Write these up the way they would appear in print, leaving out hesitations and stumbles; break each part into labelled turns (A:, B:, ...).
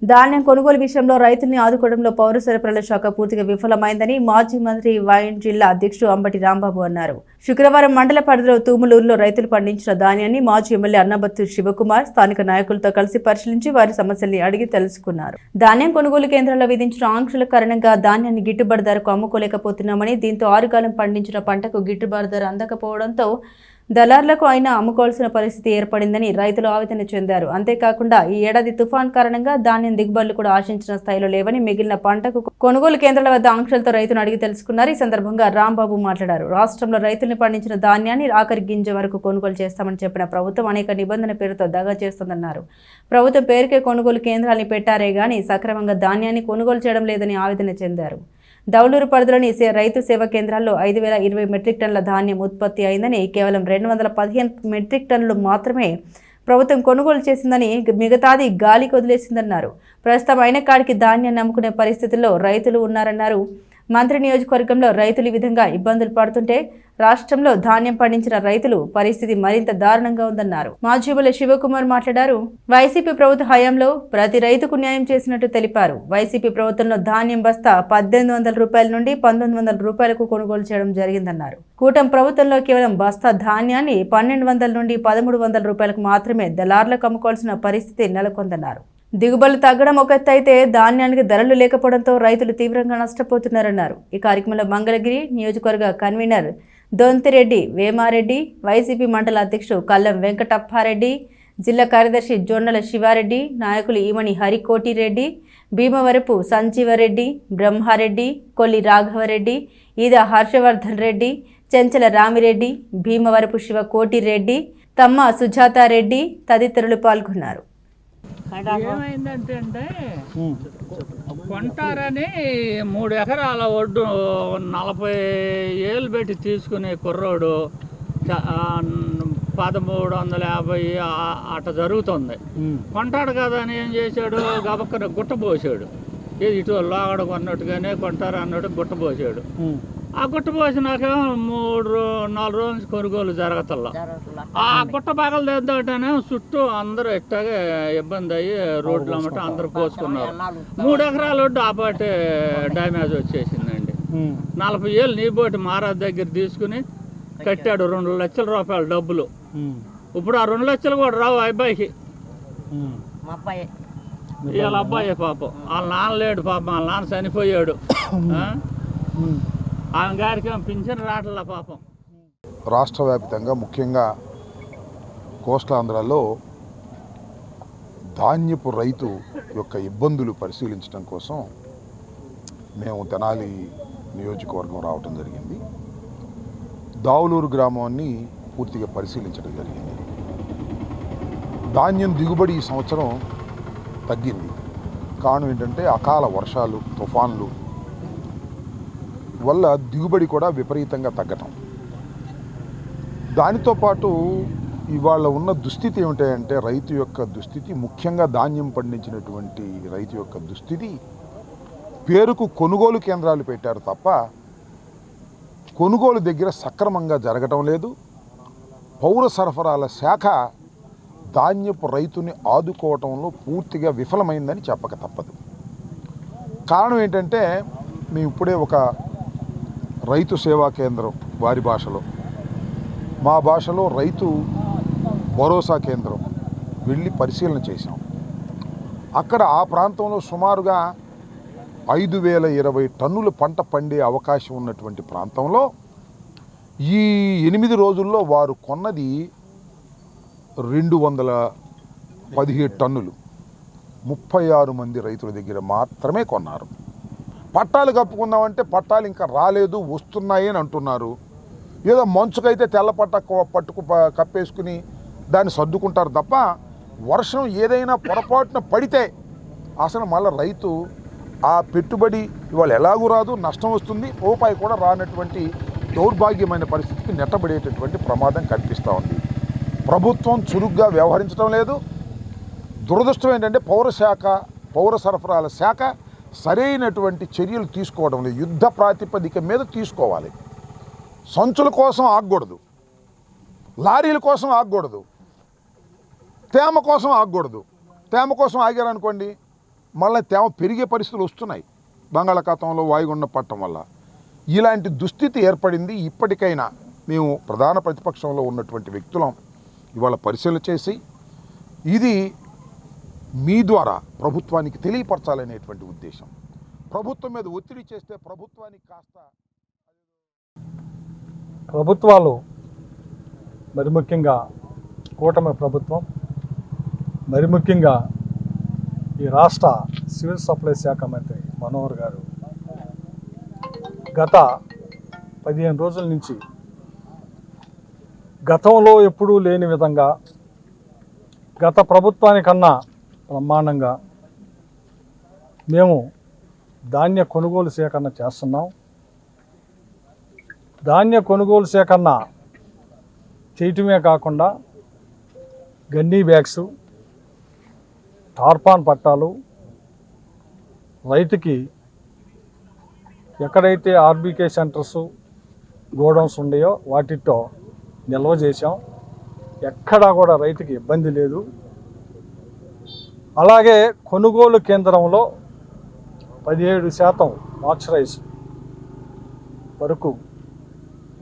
A: ధాన్యం కొనుగోలు విషయంలో రైతుల్ని ఆదుకోవడంలో పౌర సరఫరాల శాఖ పూర్తిగా విఫలమైందని మాజీ మంత్రి వైఎన్ జిల్లా అధ్యక్షుడు అంబటి రాంబాబు అన్నారు. శుక్రవారం మండల పరిధిలో తూములూరులో రైతులు పండించిన ధాన్యాన్ని మాజీ ఎమ్మెల్యే అన్నబత్తు శివకుమార్ స్థానిక నాయకులతో కలిసి పరిశీలించి వారి సమస్యల్ని అడిగి తెలుసుకున్నారు. ధాన్యం కొనుగోలు కేంద్రాల్లో విధించిన ఆంక్షల కారణంగా ధాన్యాన్ని గిట్టుబాటు ధరకు అమ్ముకోలేకపోతున్నామని, దీంతో ఆరుగాలం పండించిన పంటకు గిట్టుబాటు ధర అందకపోవడంతో దళార్లకు అయినా అమ్ముకోవాల్సిన పరిస్థితి ఏర్పడిందని రైతులు ఆవేదన చెందారు. అంతేకాకుండా ఈ ఏడాది తుఫాన్ కారణంగా ధాన్యం దిగుబడులు కూడా ఆశించిన స్థాయిలో లేవని, మిగిలిన పంటకు కొనుగోలు కేంద్రాల వద్ద ఆంక్షలతో రైతును అడిగి తెలుసుకున్నారు. ఈ సందర్భంగా రాంబాబు మాట్లాడారు. రాష్ట్రంలో రైతుల్ని పండించిన ధాన్యాన్ని ఆఖరి గింజ వరకు కొనుగోలు చేస్తామని చెప్పిన ప్రభుత్వం అనేక నిబంధన పేరుతో దగా చేస్తోందన్నారు. ప్రభుత్వం పేరుకే కొనుగోలు కేంద్రాన్ని పెట్టారే గాని సక్రమంగా ధాన్యాన్ని కొనుగోలు చేయడం లేదని ఆవేదన చెందారు. దౌలూరు పరిధిలోని రైతు సేవా కేంద్రాల్లో 5,020 మెట్రిక్ టన్నుల ధాన్యం ఉత్పత్తి అయిందని, కేవలం 215 మెట్రిక్ టన్నులు మాత్రమే ప్రభుత్వం కొనుగోలు చేసిందని, మిగతాది గాలికి వదిలేసిందన్నారు. ప్రస్తుతం అయిన కాడికి ధాన్యాన్ని అమ్ముకునే పరిస్థితుల్లో రైతులు ఉన్నారన్నారు. మంత్రి నియోజకవర్గంలో రైతులు ఈ విధంగా ఇబ్బందులు పడుతుంటే రాష్ట్రంలో ధాన్యం పండించిన రైతులు పరిస్థితి మరింత దారుణంగా ఉందన్నారు. మాజీ ఎమ్మెల్యే శివకుమార్ మాట్లాడారు. వైసీపీ ప్రభుత్వ హయాంలో ప్రతి రైతుకు న్యాయం చేసినట్టు తెలిపారు. వైసీపీ ప్రభుత్వంలో ధాన్యం బస్తా 1,800 రూపాయల నుండి 1,900 రూపాయలకు కొనుగోలు చేయడం జరిగిందన్నారు. కూటమి ప్రభుత్వంలో కేవలం బస్తా ధాన్యాన్ని 1,200 నుండి 1,300 రూపాయలకు మాత్రమే దళార్లకు అమ్ముకోవాల్సిన పరిస్థితి నెలకొందన్నారు. దిగుబడులు తగ్గడం ఒక ఎత్తు అయితే ధాన్యానికి ధరలు లేకపోవడంతో రైతులు తీవ్రంగా నష్టపోతున్నారన్నారు. ఈ కార్యక్రమంలో మంగళగిరి నియోజకవర్గ కన్వీనర్ దొంతిరెడ్డి వేమారెడ్డి, వైసీపీ మండల అధ్యక్షుడు కల్లం వెంకటప్పారెడ్డి, జిల్లా కార్యదర్శి జొన్నల శివారెడ్డి, నాయకులు ఈమని హరికోటిరెడ్డి, భీమవరపు సంజీవరెడ్డి, బ్రహ్మారెడ్డి, కొల్లి రాఘవరెడ్డి, ఈద హర్షవర్ధన్ రెడ్డి, చెంచల రామిరెడ్డి, భీమవరపు శివకోటిరెడ్డి, తమ్మ సుజాతారెడ్డి తదితరులు పాల్గొన్నారు.
B: ఏమైందంటే కొంటారని 3 ఎకరాల ఒడ్డు 40 ఏళ్ళు పెట్టి తీసుకునే కుర్రోడు 1,350 అట్ట జరుగుతుంది. కొంటాడు కదా అని ఏం చేశాడు, గబక్కన గుట్ట పోసాడు. ఇటు లోగడ కొన్నట్టుగానే కొంటారు అన్నట్టు గుట్ట పోసాడు. ఆ గుట్ట పోసినాక 3-4 రోజులు కొనుగోలు జరగతల్లా. ఆ గుట్ట పగలు తెద్దాటనే చుట్టూ అందరూ ఎట్టాగే ఇబ్బంది అయ్యి రోడ్లు అమ్మట అందరూ పోసుకున్నారు. 3 ఎకరాల ఒడ్డు ఆ పాటే డ్యామేజ్ వచ్చేసిందండి. 40 ఏళ్ళు నీబోటి మహారాజ్ దగ్గర తీసుకుని కట్టాడు 2 లక్షల రూపాయల డబ్బులు. ఇప్పుడు ఆ 2 లక్షలు కూడా రావు అబ్బాయికి. వాళ్ళ అబ్బాయి పాపం, వాళ్ళ నాన్న లేడు పాపం, వాళ్ళ నాన్న చనిపోయాడు. ఆమె గారికి పింఛన్ రావట్ల పాపం.
C: రాష్ట్ర వ్యాప్తంగా ముఖ్యంగా కోస్తాంధ్రలో ధాన్యపు రైతు యొక్క ఇబ్బందులు పరిశీలించడం కోసం మేము తెనాలి నియోజకవర్గం రావటం జరిగింది. దావులూరు గ్రామాన్ని పూర్తిగా పరిశీలించడం జరిగింది. ధాన్యం దిగుబడి ఈ సంవత్సరం తగ్గింది. కారణం ఏంటంటే అకాల వర్షాలు, తుఫాన్లు వల్ల దిగుబడి కూడా విపరీతంగా తగ్గటం. దానితో పాటు ఇవాళ ఉన్న దుస్థితి ఏమిటంటే రైతు యొక్క దుస్థితి, ముఖ్యంగా ధాన్యం పండించినటువంటి రైతు యొక్క దుస్థితి, పేరుకు కొనుగోలు కేంద్రాలు పెట్టారు తప్ప కొనుగోలు దగ్గర సక్రమంగా జరగటం లేదు. పౌర సరఫరాల శాఖ ధాన్యపు రైతుని ఆదుకోవటంలో పూర్తిగా విఫలమైందని చెప్పక తప్పదు. కారణం ఏంటంటే మేము ఇప్పుడే ఒక రైతు సేవా కేంద్రం, వారి భాషలో, మా భాషలో రైతు భరోసా కేంద్రం వెళ్ళి పరిశీలన చేశాం. అక్కడ ఆ ప్రాంతంలో సుమారుగా 5,020 టన్నుల పంట పండే అవకాశం ఉన్నటువంటి ప్రాంతంలో ఈ 8 రోజుల్లో వారు కొన్నది 217 టన్నులు. 36 మంది రైతుల దగ్గర మాత్రమే కొన్నారు. పట్టాలు కప్పుకుందామంటే పట్టాలు ఇంకా రాలేదు, వస్తున్నాయి అని అంటున్నారు. ఏదో మంచుకైతే తెల్ల పట్టుకు కప్పేసుకుని దాన్ని సర్దుకుంటారు తప్ప వర్షం ఏదైనా పొరపాటున పడితే అసలు మళ్ళీ రైతు ఆ పెట్టుబడి ఇవాళ ఎలాగూ రాదు, నష్టం వస్తుంది, రూపాయి కూడా రానటువంటి దౌర్భాగ్యమైన పరిస్థితికి నెట్టబడేటటువంటి ప్రమాదం కనిపిస్తూ ఉంది. ప్రభుత్వం చురుగ్గా వ్యవహరించడం లేదు. దురదృష్టం ఏంటంటే పౌర సరఫరాల శాఖ సరైనటువంటి చర్యలు తీసుకోవడం లేదు. యుద్ధ ప్రాతిపదిక మీద తీసుకోవాలి. సంచుల కోసం ఆగకూడదు, లారీల కోసం ఆగకూడదు, తేమ కోసం ఆగకూడదు. తేమ కోసం ఆగారనుకోండి మళ్ళీ తేమ పెరిగే పరిస్థితులు వస్తున్నాయి బంగాళాఖాతంలో వాయుగుండం పట్టడం వల్ల. ఇలాంటి దుస్థితి ఏర్పడింది. ఇప్పటికైనా మేము ప్రధాన ప్రతిపక్షంలో ఉన్నటువంటి వ్యక్తులం ఇవాళ పరిశీలన చేసి ఇది మీ ద్వారా ప్రభుత్వానికి తెలియపరచాలనేటువంటి ఉద్దేశం. ప్రభుత్వం మీద ఒత్తిడి చేస్తే ప్రభుత్వానికి కాస్త
D: ప్రభుత్వాలు మరి ముఖ్యంగా కూటమి ప్రభుత్వం, మరి ముఖ్యంగా ఈ రాష్ట్ర సివిల్ సప్లై శాఖ మంత్రి మనోహర్ గారు గత 15 రోజుల నుంచి గతంలో ఎప్పుడూ లేని విధంగా గత ప్రభుత్వానికన్నా బ్రహ్మాండంగా మేము ధాన్య కొనుగోలు సేకరణ చేస్తున్నాం. ధాన్య కొనుగోలు సేకరణ చేయటమే కాకుండా గన్నీ బ్యాగ్స్, టార్పాన్ పట్టాలు, రైతుకి ఎక్కడైతే ఆర్బీకే సెంటర్స్ గోడౌన్స్ ఉన్నాయో వాటితో నిల్వ చేశాం. ఎక్కడా కూడా రైతుకి ఇబ్బంది లేదు. అలాగే కొనుగోలు కేంద్రంలో 17% మాయిశ్చరైజ్ వరకు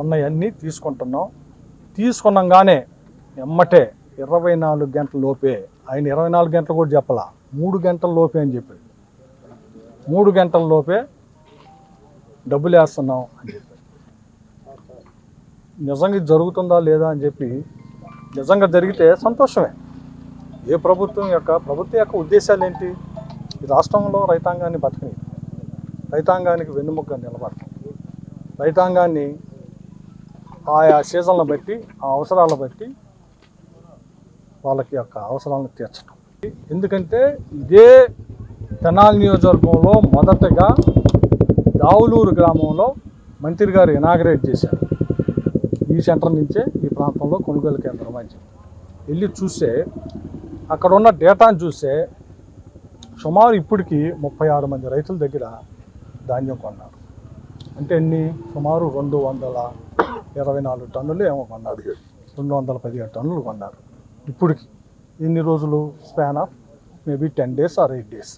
D: ఉన్నాయన్నీ తీసుకుంటున్నాం. తీసుకున్నాగానే ఎమ్మటే 24 గంటల లోపే, ఆయన 24 గంటలు కూడా చెప్పాల, 3 గంటల లోపే అని చెప్పాడు. 3 గంటల లోపే డబ్బులు వేస్తున్నాం అని చెప్పాడు. నిజంగా ఇది జరుగుతుందా లేదా అని చెప్పి, నిజంగా జరిగితే సంతోషమే. ఏ ప్రభుత్వం యొక్క ఉద్దేశాలు ఏంటి? ఈ రాష్ట్రంలో రైతాంగాన్ని బతకని, రైతాంగానికి వెన్నుముక్క నిలబడటం, రైతాంగాన్ని ఆయా సీజన్లను బట్టి, ఆ అవసరాలను బట్టి వాళ్ళకి యొక్క అవసరాలను తీర్చడం. ఎందుకంటే ఇదే తెనాలి నియోజకవర్గంలో మొదటగా దావులూరు గ్రామంలో మంత్రి గారు ఇనాగరేట్ చేశారు. ఈ సెంటర్ నుంచే ఈ ప్రాంతంలో కొనుగోలు కేంద్రం అని చెప్పి వెళ్ళి చూస్తే అక్కడ ఉన్న డేటాను చూస్తే సుమారు ఇప్పటికి 36 మంది రైతుల దగ్గర ధాన్యం కొన్నారు. అంటే ఎన్ని? సుమారు 224 టన్నులు ఏమో కొన్నారు, 217 టన్నులు కొన్నారు. ఇప్పటికి ఎన్ని రోజులు? Span of maybe 10 days or 8 days.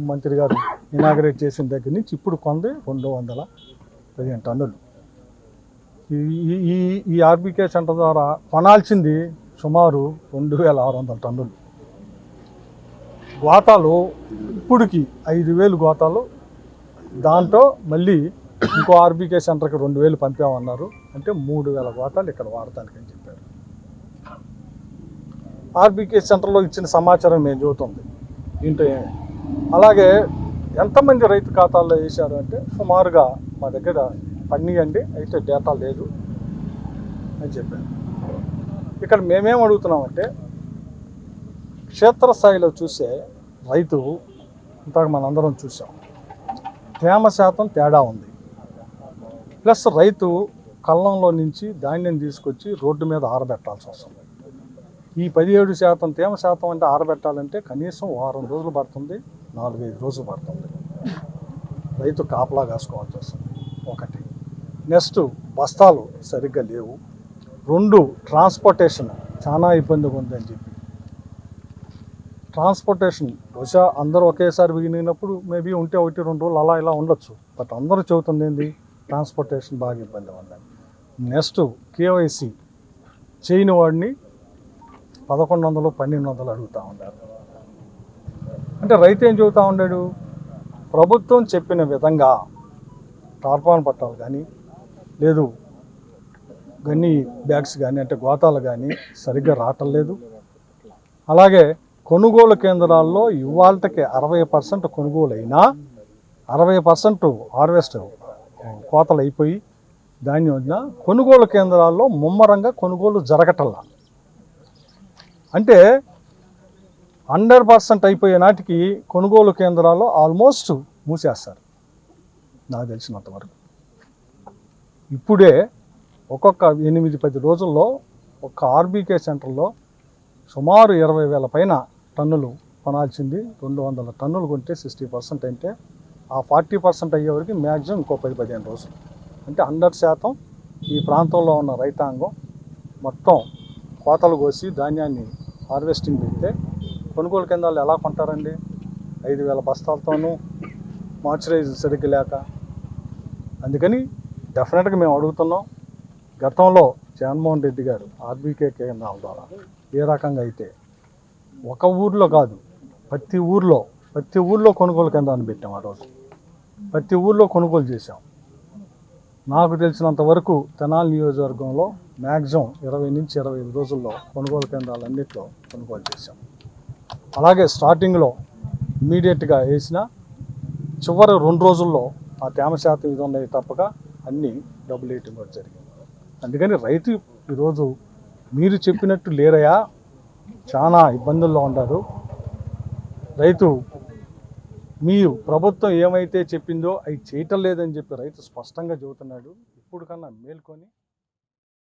D: మంత్రి గారు ఇనాగరేట్ చేసిన దగ్గర నుంచి ఇప్పుడు కొంది 215 టన్నులు. ఈ ఆర్బీకే సెంటర్ ద్వారా కొనాల్సింది సుమారు 2600 టన్నులు. గోతాలు ఇప్పటికి 5000 గోతాలు, దాంట్లో మళ్ళీ ఇంకో ఆర్బీకే సెంటర్కి 2000 పంపామన్నారు. అంటే 3000 గోతాలు ఇక్కడ వాడటానికి అని చెప్పారు. ఆర్బీకే సెంటర్లో ఇచ్చిన సమాచారం మేము చూస్తుంది దీంట్లో. అలాగే ఎంతమంది రైతు ఖాతాల్లో వేశారు అంటే సుమారుగా మా దగ్గర పన్నీయండి, అయితే డేటా లేదు అని చెప్పారు. ఇక్కడ మేమేం అడుగుతున్నామంటే క్షేత్రస్థాయిలో చూసే రైతు ఇంతకు మనందరం చూసాం, తేమ శాతం తేడా ఉంది. ప్లస్ రైతు కళ్ళంలో నుంచి ధాన్యం తీసుకొచ్చి రోడ్డు మీద ఆరబెట్టాల్సి వస్తుంది. ఈ 17% తేమ శాతం అంటే ఆరబెట్టాలంటే కనీసం వారం రోజులు పడుతుంది, 4-5 రోజులు పడుతుంది. రైతు కాపలా కాసుకోవాల్సి వస్తుంది. ఒకటి. నెక్స్ట్ బస్తాలు సరిగ్గా లేవు. 2 ట్రాన్స్పోర్టేషన్ చాలా ఇబ్బందిగా ఉందని చెప్పి, ట్రాన్స్పోర్టేషన్ బహుశా అందరూ ఒకేసారి విగినప్పుడు మేబీ ఉంటే 1-2 రోజులు అలా ఇలా ఉండొచ్చు. బట్ అందరూ చెబుతుంది ఏంది? ట్రాన్స్పోర్టేషన్ బాగా ఇబ్బందిగా ఉందని. నెక్స్ట్ కేవైసీ చేయని వాడిని 1100-1200 అడుగుతూ ఉన్నారు. అంటే రైతు ఏం చెబుతూ ఉన్నాడు? ప్రభుత్వం చెప్పిన విధంగా టార్పాన్ పట్టాలు కానీ, లేదు గన్నీ బ్యాగ్స్ కానీ, అంటే గోతాలు కానీ సరిగ్గా రావటం లేదు. అలాగే కొనుగోలు కేంద్రాల్లో ఇవాళకి 60% కొనుగోలు అయినా 60% హార్వెస్ట్ కోతలు అయిపోయి ధాన్యం వచ్చినా కొనుగోలు కేంద్రాల్లో ముమ్మరంగా కొనుగోలు జరగటల్లా. అంటే 100% అయిపోయే నాటికి కొనుగోలు కేంద్రాల్లో ఆల్మోస్ట్ మూసేస్తారు నాకు తెలిసినంతవరకు. ఇప్పుడే ఒక్కొక్క 8-10 రోజుల్లో ఒక్క ఆర్బీకే సెంటర్లో సుమారు 20,000 పైన టన్నులు కొనాల్సింది. 200 టన్నులు కొంటే 60% అంటే ఆ 40% అయ్యేవరకు మ్యాక్సిమం ఇంకో 10-15 రోజులు. అంటే 100% ఈ ప్రాంతంలో ఉన్న రైతాంగం మొత్తం కోతలు కోసి ధాన్యాన్ని హార్వెస్టింగ్ పెడితే కొనుగోలు కేంద్రాలు ఎలా కొంటారండి? 5,000 బస్తాలతోనూ మాయిశ్చరైజ్ సరిగ్గా లేక. అందుకని డెఫినెట్గా మేము అడుగుతున్నాం, గతంలో జగన్మోహన్ రెడ్డి గారు ఆర్బీకే కేంద్రాల ద్వారా ఏ రకంగా అయితే ఒక ఊర్లో కాదు ప్రతి ఊర్లో కొనుగోలు కేంద్రాన్ని పెట్టాం. ఆ రోజు ప్రతి ఊర్లో కొనుగోలు చేశాం. నాకు తెలిసినంత వరకు తెనాలి నియోజకవర్గంలో మ్యాక్సిమం 20 నుంచి 25 రోజుల్లో కొనుగోలు కేంద్రాలన్నింటిలో కొనుగోలు చేశాం. అలాగే స్టార్టింగ్లో ఇమీడియట్గా వేసిన చివరి 2 రోజుల్లో ఆ తేమ శాతం ఇది ఉన్నాయి తప్పక అన్నీ డబుల్ రేటింగ్ కూడా జరిగింది. అందుకని రైతు ఈరోజు మీరు చెప్పినట్టు లేరయా, చాలా ఇబ్బందుల్లో ఉన్నారు రైతు. మీరు ప్రభుత్వం ఏమైతే చెప్పిందో అవి చేయటం లేదని చెప్పి రైతు స్పష్టంగా చెబుతున్నాడు. ఇప్పుడు కన్నా మేల్కొని